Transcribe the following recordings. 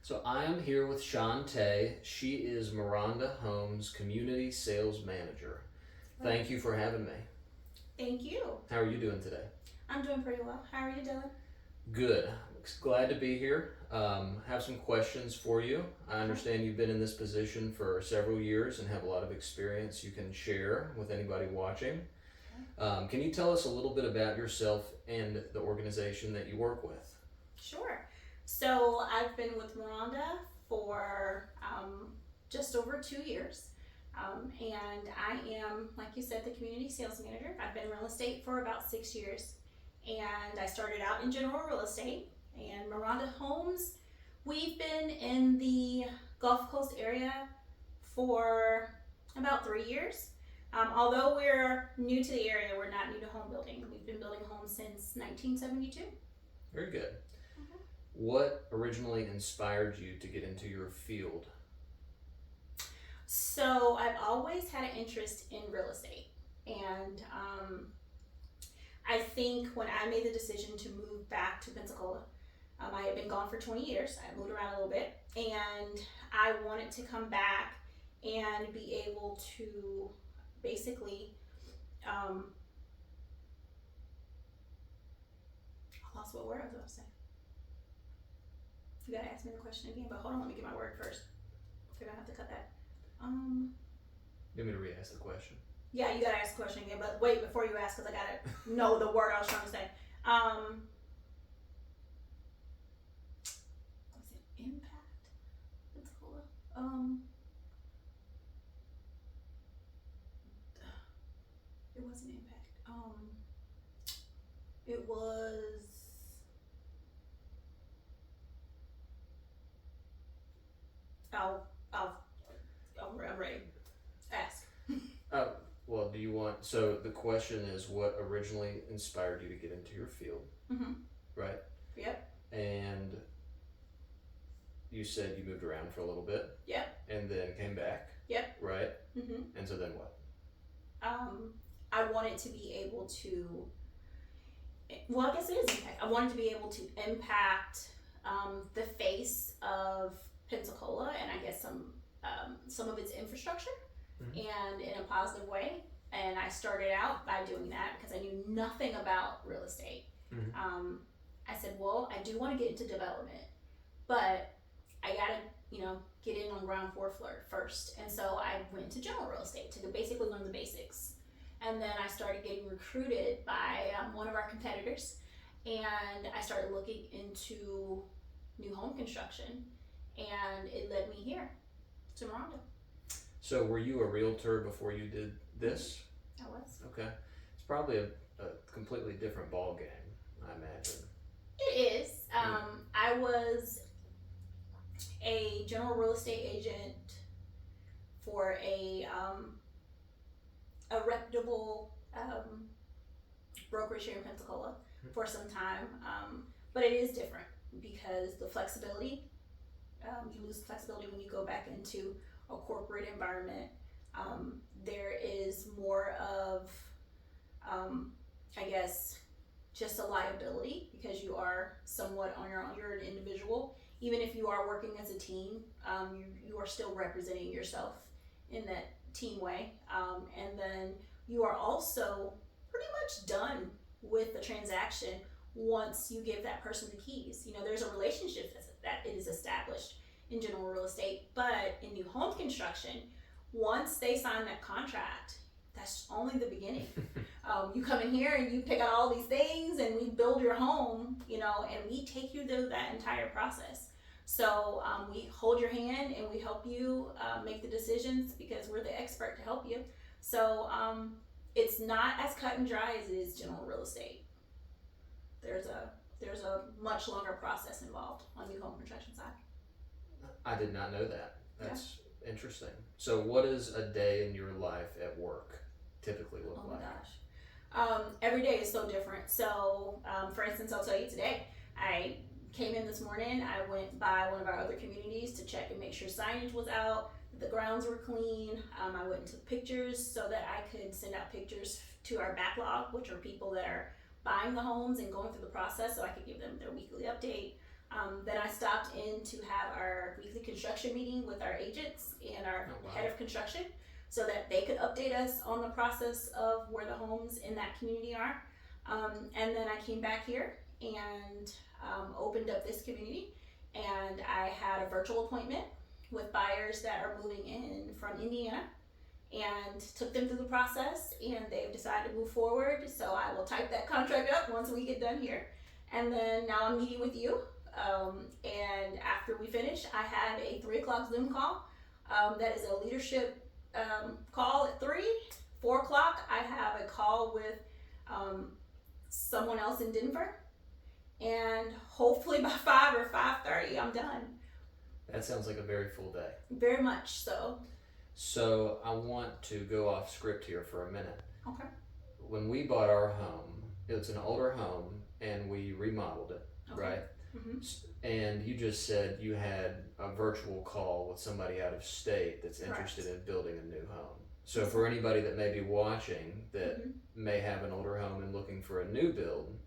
So I am here with Shantae. She is Maronda Homes Community Sales Manager. Thank you for having me. Thank you. How are you doing today? I'm doing pretty well. How are you doing? Good. Glad to be here. Have some questions for you. I understand you've been in this position for several years and have a lot of experience you can share with anybody watching. Can you tell us a little bit about yourself and the organization that you work with? Sure. So I've been with Maronda for just over 2 years. And I am, like you said, the community sales manager. I've been in real estate for about 6 years. And I started out in general real estate. And Maronda Homes, we've been in the Gulf Coast area for about 3 years. Although we're new to the area, we're not new to home building. We've been building homes since 1972. Very good. What originally inspired you to get into your field? So I've always had an interest in real estate. And I think when I made the decision to move back to Pensacola, I had been gone for 20 years. I moved around a little bit. And I wanted to come back and be able to basically, I lost what word I was about to say. You gotta ask me the question again, but hold on, let me get my word first. You're gonna have to cut that. You want me to re-ask the question? Yeah, you gotta ask the question again, but wait before you ask, because I gotta know the word I was trying to say. Was it impact? Pensacola? It wasn't impact. It was. I'm ready. Ask. Well, do you want, so the question is what originally inspired you to get into your field, right? Yep. And you said you moved around for a little bit. Yep. And then came back. Yep. Right? And so then what? I wanted to be able to, well, I guess it is impact. I wanted to be able to impact the face of Pensacola and I guess some of its infrastructure and in a positive way. And I started out by doing that because I knew nothing about real estate. I said, well, I do want to get into development, but I gotta, get in on ground floor first. And so I went to general real estate to basically learn the basics. And then I started getting recruited by one of our competitors, and I started looking into new home construction, and it led me here to Maronda. So were you a realtor before you did this? I was. Okay. It's probably a completely different ball game, I imagine. It is. I was a general real estate agent for a reputable brokerage here in Pensacola for some time, but it is different because the flexibility, you lose flexibility when you go back into a corporate environment. There is more of, I guess, just a liability because you are somewhat on your own. You're an individual. Even if you are working as a team, you are still representing yourself in that team way. And then you are also pretty much done with the transaction once you give that person the keys. There's a relationship that is established in general real estate, but in new home construction, once they sign that contract, that's only the beginning. You come in here and you pick out all these things and we build your home, and we take you through that entire process. So we hold your hand and we help you make the decisions because we're the expert to help you. So it's not as cut and dry as it is general real estate. There's a much longer process involved on new home construction side. I did not know that. That's interesting. So what does a day in your life at work typically look like? Oh my gosh. Every day is so different. So for instance, I'll tell you today, I came in this morning, I went by one of our other communities to check and make sure signage was out, that the grounds were clean. I went and took pictures so that I could send out pictures to our backlog, which are people that are buying the homes and going through the process, so I could give them their weekly update. Then I stopped in to have our weekly construction meeting with our agents and our Oh, wow. head of construction so that they could update us on the process of where the homes in that community are. And then I came back here and opened up this community, and I had a virtual appointment with buyers that are moving in from Indiana and took them through the process, and they've decided to move forward. So I will type that contract up once we get done here. And then now I'm meeting with you. And after we finish, I have a 3:00 Zoom call. That is a leadership call at 3. 4:00, I have a call with someone else in Denver. And hopefully by 5 or 5:30, I'm done. That sounds like a very full day. Very much so. So I want to go off script here for a minute. Okay. When we bought our home, it's an older home and we remodeled it, Okay. right? Mm-hmm. And you just said you had a virtual call with somebody out of state that's interested in building a new home. So for anybody that may be watching that may have an older home and looking for a new build,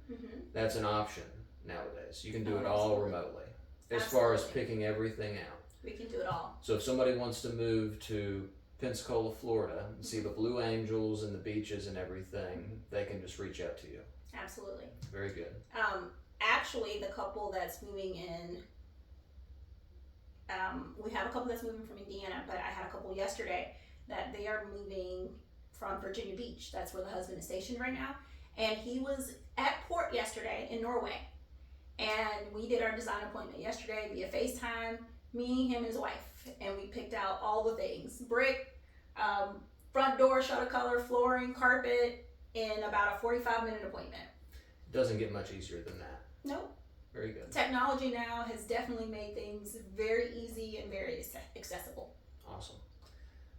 that's an option nowadays. You can do it all remotely. As far as picking everything out. We can do it all. So if somebody wants to move to Pensacola, Florida, and see the Blue Angels and the beaches and everything, they can just reach out to you. Absolutely. Very good. Actually, the couple that's moving in, we have a couple that's moving from Indiana, but I had a couple yesterday that they are moving from Virginia Beach. That's where the husband is stationed right now. And he was at port yesterday in Norway. And we did our design appointment yesterday via FaceTime, me, him, and his wife. And we picked out all the things: brick, front door, shutter color, flooring, carpet, in about a 45-minute appointment. Doesn't get much easier than that. Nope. Very good. Technology now has definitely made things very easy and very accessible. Awesome.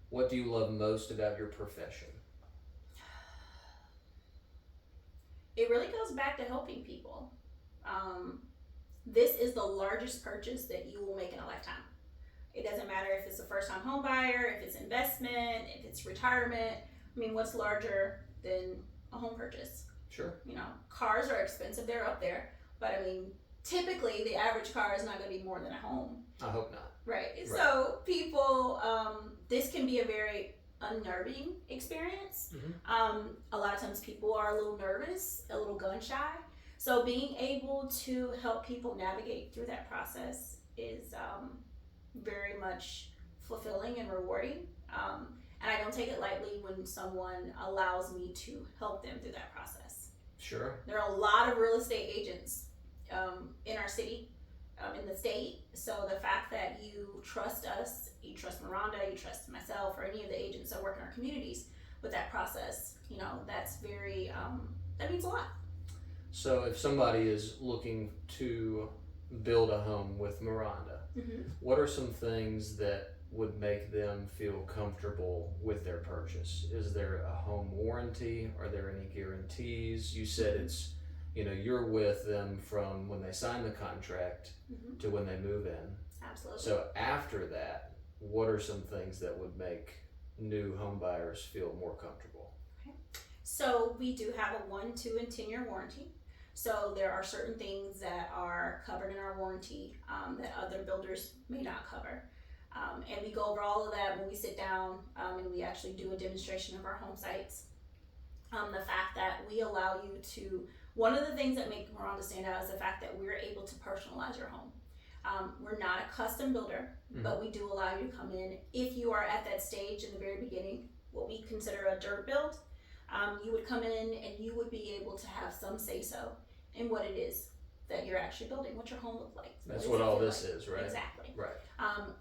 What do you love most about your profession? It really goes back to helping people. This is the largest purchase that you will make in a lifetime. It doesn't matter if it's a first-time home buyer, if it's investment, if it's retirement. I mean, what's larger than a home purchase? Sure. You know, cars are expensive, they're up there. But I mean, typically the average car is not going to be more than a home. I hope not. Right. So people, this can be a very unnerving experience. A lot of times people are a little nervous, a little gun shy. So being able to help people navigate through that process is very much fulfilling and rewarding. And I don't take it lightly when someone allows me to help them through that process. Sure. There are a lot of real estate agents in our city, in the state. So the fact that you trust us, you trust Maronda, you trust myself, or any of the agents that work in our communities with that process, you know, that's very, that means a lot. So if somebody is looking to build a home with Maronda, what are some things that would make them feel comfortable with their purchase? Is there a home warranty? Are there any guarantees? You said it's, you know, you're with them from when they sign the contract to when they move in. Absolutely. So after that, what are some things that would make new home buyers feel more comfortable? Okay. So we do have a 1, 2, and 10-year warranty. So there are certain things that are covered in our warranty that other builders may not cover. And we go over all of that when we sit down and we actually do a demonstration of our home sites. The fact that we allow you to, one of the things that make Maronda stand out is the fact that we're able to personalize your home. We're not a custom builder, but we do allow you to come in. If you are at that stage in the very beginning, what we consider a dirt build, you would come in and you would be able to have some say-so in what it is that you're actually building, what your home looks like. That's what all this is, right? Exactly. Right.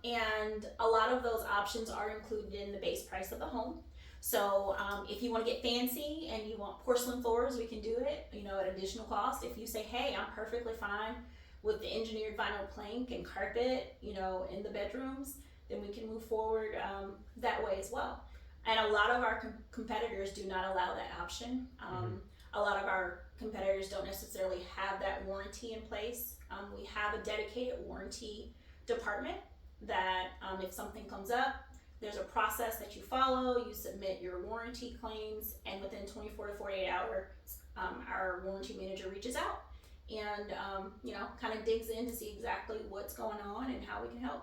And a lot of those options are included in the base price of the home. So if you want to get fancy and you want porcelain floors, we can do it, you know, at additional cost. If you say, hey, I'm perfectly fine with the engineered vinyl plank and carpet, you know, in the bedrooms, then we can move forward that way as well. And a lot of our competitors do not allow that option. A lot of our competitors don't necessarily have that warranty in place. We have a dedicated warranty department that if something comes up, there's a process that you follow. You submit your warranty claims, and within 24 to 48 hours, our warranty manager reaches out and kind of digs in to see exactly what's going on and how we can help.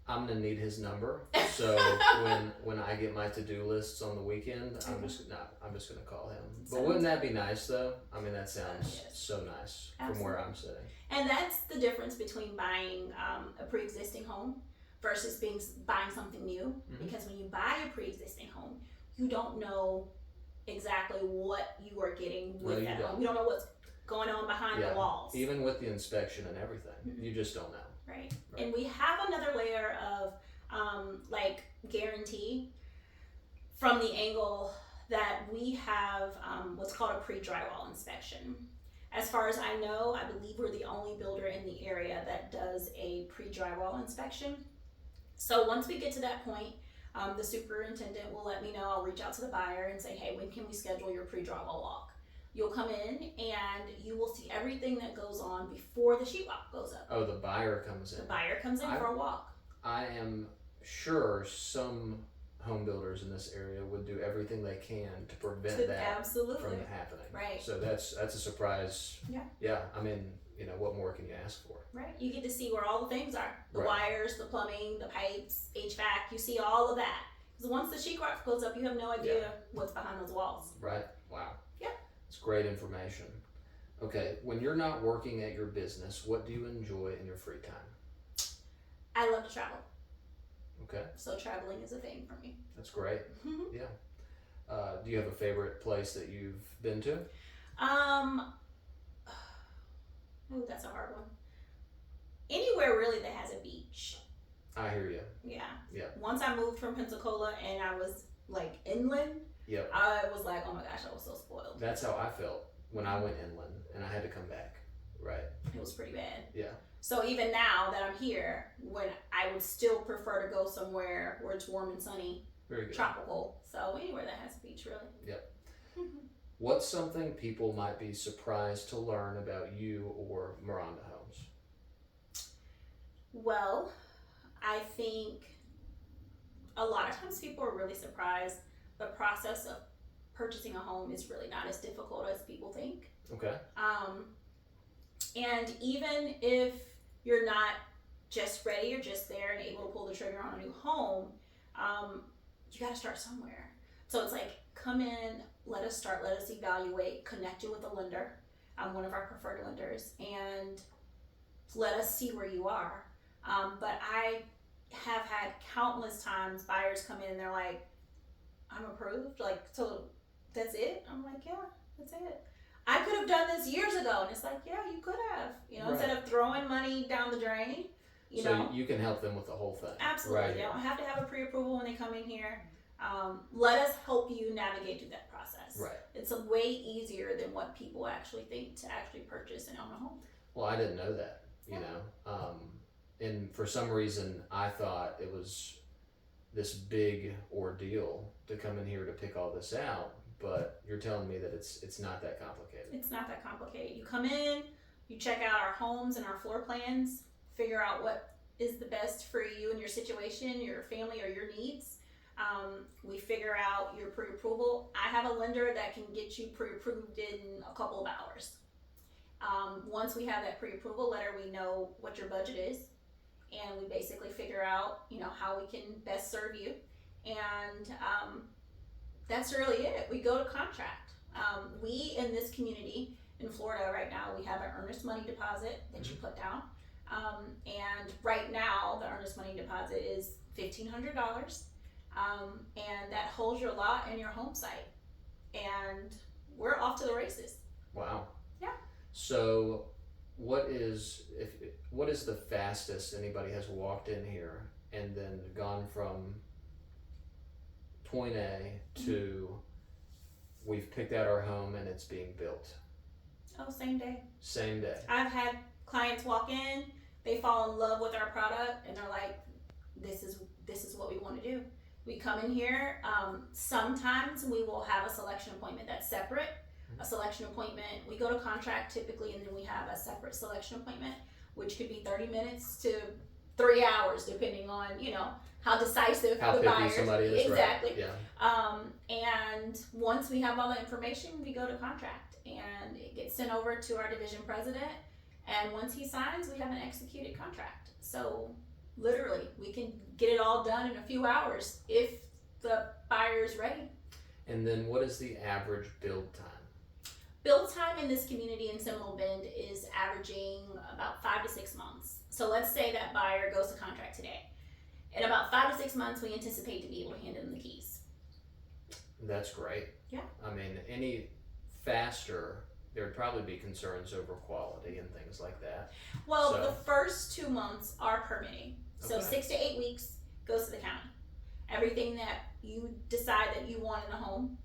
I'm gonna need his number, so when I get my to-do lists on the weekend, I'm just gonna call him. But wouldn't that be nice though? I mean, that sounds yes. so nice Absolutely. from where I'm sitting. And that's the difference between buying a pre-existing home versus buying something new. Mm-hmm. Because when you buy a pre-existing home, you don't know exactly what you are getting with that home. You don't know what's going on behind the walls. Even with the inspection and everything, you just don't know. Right. And we have another layer of guarantee from the angle that we have what's called a pre-drywall inspection. As far as I know, I believe we're the only builder in the area that does a pre-drywall inspection. So once we get to that point, the superintendent will let me know. I'll reach out to the buyer and say, hey, when can we schedule your pre-drywall walk? You'll come in and you will see everything that goes on before the sheetrock goes up. Oh, the buyer comes in. The buyer comes in for a walk. I am sure some home builders in this area would do everything they can to prevent that from happening. Right. So that's a surprise. Yeah. Yeah. I mean, what more can you ask for? Right. You get to see where all the things are. The wires, the plumbing, the pipes, HVAC. You see all of that. Because once the sheetrock goes up, you have no idea what's behind those walls. Right. Wow. Yeah. It's great information. Okay. When you're not working at your business, what do you enjoy in your free time? I love to travel. Okay. So traveling is a thing for me. That's great. Yeah. Do you have a favorite place that you've been to? Ooh, that's a hard one. Anywhere really that has a beach. I hear you. Yeah. Yeah. Once I moved from Pensacola and I was like inland, yep. I was like, oh my gosh, I was so spoiled. That's how I felt when I went inland and I had to come back. Right. It was pretty bad. Yeah. So even now that I'm here, when I would still prefer to go somewhere where it's warm and sunny, very good, tropical. So anywhere that has a beach, really. Yep. What's something people might be surprised to learn about you or Maronda Homes? Well, I think a lot of times people are really surprised. The process of purchasing a home is really not as difficult as people think. Okay. And even if you're not just ready, you're just there and able to pull the trigger on a new home, you got to start somewhere. So it's like, come in, let us start, let us evaluate, connect you with a lender, one of our preferred lenders, and let us see where you are. But I have had countless times buyers come in and they're like, I'm approved, so that's it? I'm like, yeah, that's it. I could have done this years ago. And it's like, yeah, you could have, right. Instead of throwing money down the drain, So you can help them with the whole thing. Absolutely. Right. They don't have to have a pre-approval when they come in here. Let us help you navigate through that process. Right. It's a way easier than what people actually think to actually purchase and own a home. Well, I didn't know that, and for some reason I thought it was this big ordeal to come in here to pick all this out, but you're telling me that it's not that complicated. It's not that complicated. You come in, you check out our homes and our floor plans, figure out what is the best for you and your situation, your family, or your needs. We figure out your pre-approval. I have a lender that can get you pre-approved in a couple of hours. Once we have that pre-approval letter, we know what your budget is, and we basically figure out, how we can best serve you. And that's really it. We go to contract. We in this community in Florida right now, we have an earnest money deposit that you put down. And right now, the earnest money deposit is $1,500. And that holds your lot and your home site. And we're off to the races. Wow. Yeah. So what is the fastest anybody has walked in here and then gone from point A to we've picked out our home and it's being built? Oh, same day. Same day. I've had clients walk in, they fall in love with our product, and they're like, this is what we want to do. We come in here, sometimes we will have a selection appointment that's separate. A selection appointment, we go to contract typically, and then we have a separate selection appointment, which could be 30 minutes to 3 hours, depending on, how decisive How the picky buyers. somebody is, Exactly. right? Yeah. And once we have all the information, we go to contract, and it gets sent over to our division president. And once he signs, we have an executed contract. So literally, we can get it all done in a few hours if the buyer is ready. And then what is the average build time? Build time in this community in Seminole Bend is averaging about 5 to 6 months. So let's say that buyer goes to contract today. In about 5 to 6 months, we anticipate to be able to hand them the keys. That's great. Yeah. I mean, any faster, there'd probably be concerns over quality and things like that. Well, So- the first 2 months are permitting. So Okay. 6 to 8 weeks goes to the county. Everything that you decide that you want in the home,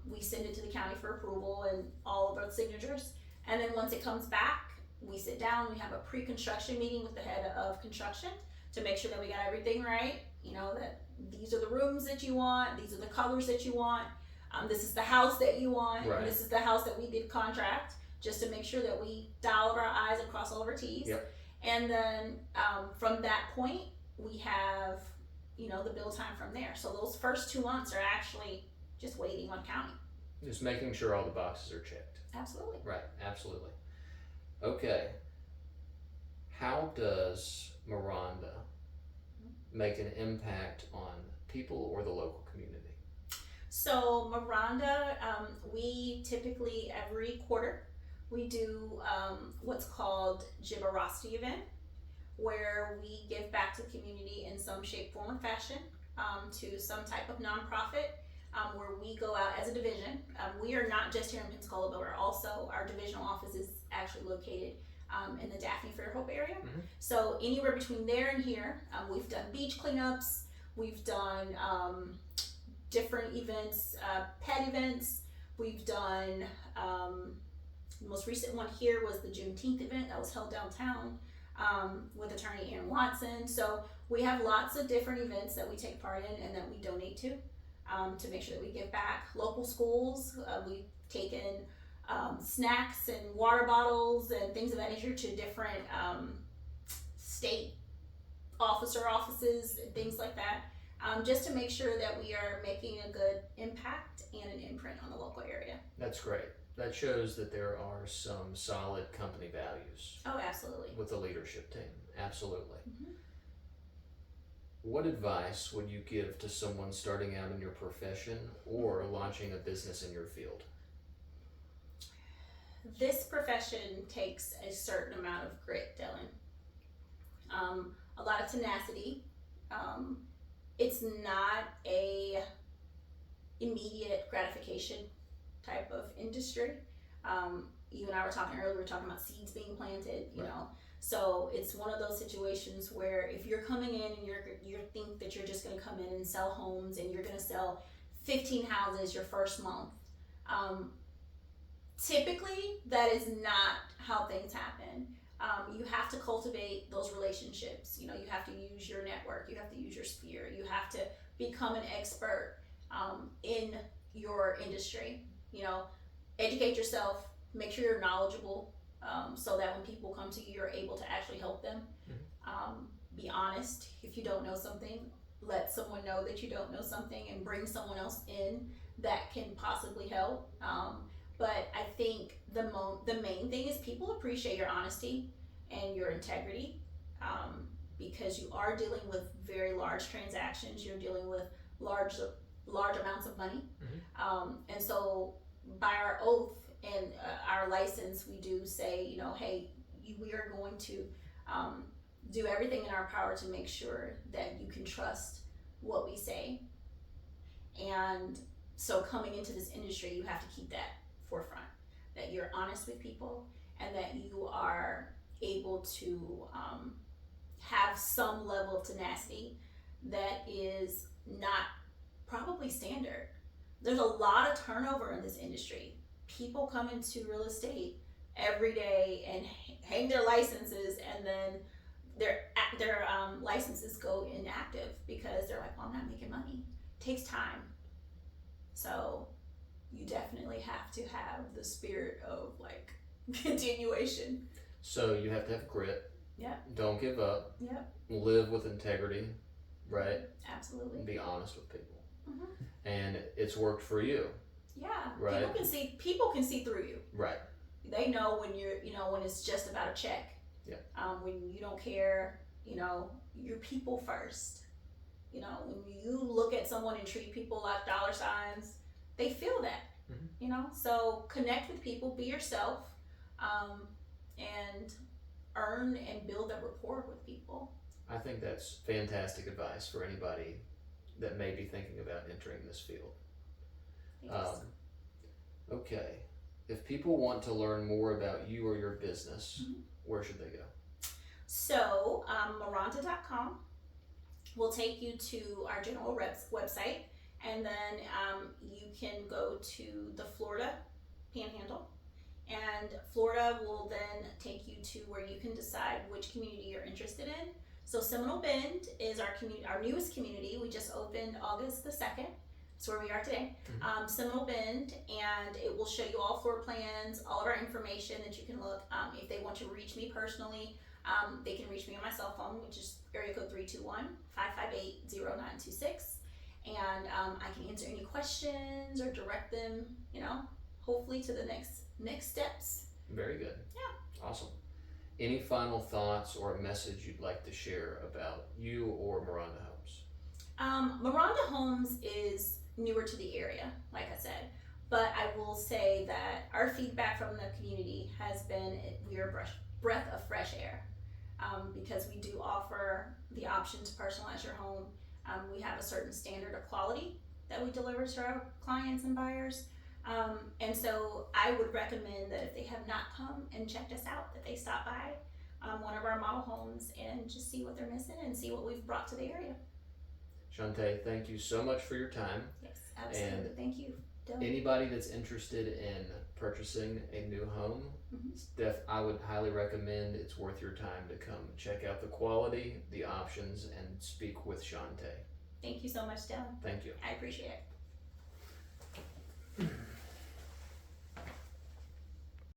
we send it to the county for approval and all of our signatures. And then once it comes back, we sit down, we have a pre-construction meeting with the head of construction to make sure that we got everything right. That these are the rooms that you want, these are the colors that you want, this is the house that you want, Right. and this is the house that we did contract, just to make sure that we dot all of our I's and cross all of our T's. Yep. And then from that point, we have, the build time from there. So those first 2 months are actually just waiting on county. Just making sure all the boxes are checked. Absolutely. Right, absolutely. Okay. How does Maronda make an impact on people or the local community? So Maronda, we typically every quarter we do what's called Giverosity event, where we give back to the community in some shape, form, or fashion to some type of nonprofit. Where we go out as a division. We are not just here in Pensacola, but we're also, our divisional office is actually located in the Daphne Fairhope area. Mhm. So anywhere between there and here, we've done beach cleanups, we've done different events, pet events, we've done, the most recent one here was the Juneteenth event that was held downtown with attorney Aaron Watson. So we have lots of different events that we take part in and that we donate to make sure that we give back. Local schools, we've taken snacks and water bottles and things of that nature to different state offices and things like that, just to make sure that we are making a good impact and an imprint on the local area. That's great. That shows that there are some solid company values Oh, absolutely. with the leadership team. Absolutely. Mhm. What advice would you give to someone starting out in your profession or launching a business in your field? This profession takes a certain amount of grit, Dylan. A lot of tenacity. It's not a immediate gratification type of industry. You and I were talking earlier, we were talking about seeds being planted, you Right. know. So it's one of those situations where if you're coming in and you think that you're just going to come in and sell homes and you're going to sell 15 houses your first month, typically that is not how things happen. You have to cultivate those relationships. You have to use your network. You have to use your sphere. You have to become an expert in your industry. Educate yourself. Make sure you're knowledgeable. So that when people come to you, you're able to actually help them. Be honest. If you don't know something, let someone know that you don't know something and bring someone else in that can possibly help. But I think the main thing is people appreciate your honesty and your integrity, because you are dealing with very large transactions. You're dealing with large amounts of money. And so by our oath and our license, we do say, hey, we are going to do everything in our power to make sure that you can trust what we say. And so coming into this industry, you have to keep that forefront, that you're honest with people and that you are able to have some level of tenacity that is not probably standard. There's a lot of turnover in this industry. People come into real estate every day and hang their licenses, and then their licenses go inactive because they're like, well, I'm not making money. It takes time. So you definitely have to have the spirit of continuation. So you have to have grit. Yep. Don't give up. Yep. Live with integrity, right? Absolutely. And be honest with people. Mm-hmm. And it's worked for you. Yeah. Right. People can see through you. Right. They know when when it's just about a check. Yeah. When you don't care, you're people first. When you look at someone and treat people like dollar signs, they feel that. Mm-hmm. So connect with people, be yourself, and earn and build a rapport with people. I think that's fantastic advice for anybody that may be thinking about entering this field. Okay, if people want to learn more about you or your business, where should they go? So, Maronda.com will take you to our general reps website, and then you can go to the Florida Panhandle, and Florida will then take you to where you can decide which community you're interested in. So Seminole Bend is our newest community. We just opened August the 2nd. That's where we are today. Seminole Bend, and it will show you all floor plans, all of our information that you can look. If they want to reach me personally, they can reach me on my cell phone, which is area code 321-558-0926. And I can answer any questions or direct them, hopefully to the next steps. Very good. Yeah. Awesome. Any final thoughts or a message you'd like to share about you or Maronda Homes? Maronda Homes is newer to the area, like I said, but I will say that our feedback from the community has been we are a breath of fresh air, because we do offer the option to personalize your home. We have a certain standard of quality that we deliver to our clients and buyers. And so I would recommend that if they have not come and checked us out, that they stop by one of our model homes and just see what they're missing and see what we've brought to the area. Shantae, thank you so much for your time. Yes, absolutely. And thank you, Dylan. Anybody that's interested in purchasing a new home, I would highly recommend it's worth your time to come check out the quality, the options, and speak with Shantae. Thank you so much, Dylan. Thank you. I appreciate it.